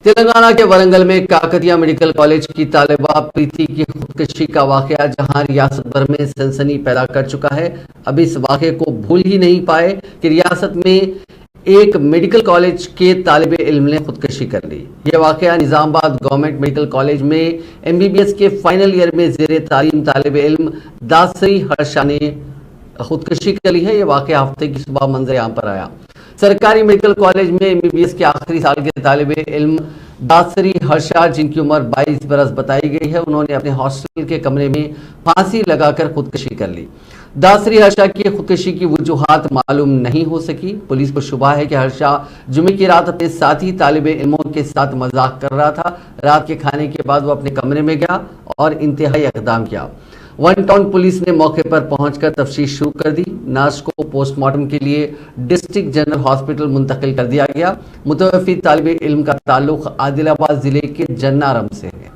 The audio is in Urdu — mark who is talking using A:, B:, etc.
A: تلنگانہ کے ورنگل میں کاکتیہ میڈیکل کالج کی طالبہ پریتی کی خودکشی کا واقعہ جہاں ریاست بھر میں سنسنی پیدا کر چکا ہے، اب اس واقعے کو بھول ہی نہیں پائے کہ ریاست میں ایک میڈیکل کالج کے طالب علم نے خودکشی کر لی۔ یہ واقعہ نظام آباد گورنمنٹ میڈیکل کالج میں MBBS کے فائنل ایئر میں زیر تعلیم طالب علم داسری ہرشا نے خودکشی کر لی ہے۔ یہ واقعہ ہفتے کی صبح منظر عام پر آیا۔ سرکاری میڈیکل کالج میں MBBS کے آخری سال کے طالب علم داسری ہرشا، جن کی عمر 22 برس بتائی گئی ہے، انہوں نے اپنے ہاسٹل کے کمرے میں پھانسی لگا کر خودکشی کر لی۔ داسری ہرشا کی خودکشی کی وجوہات معلوم نہیں ہو سکی۔ پولیس کو شبہ ہے کہ ہرشا جمعے کی رات اپنے ساتھی طالب علموں کے ساتھ مذاق کر رہا تھا۔ رات کے کھانے کے بعد وہ اپنے کمرے میں گیا اور انتہائی اقدام کیا۔ ون ٹاؤن پولیس نے موقع پر پہنچ کر تفتیش شروع کر دی۔ نعش کو پوسٹ مارٹم کے لیے ڈسٹرکٹ جنرل ہاسپٹل منتقل کر دیا گیا۔ متوفی طالب علم کا تعلق عادل آباد ضلع کے جنارم سے ہے۔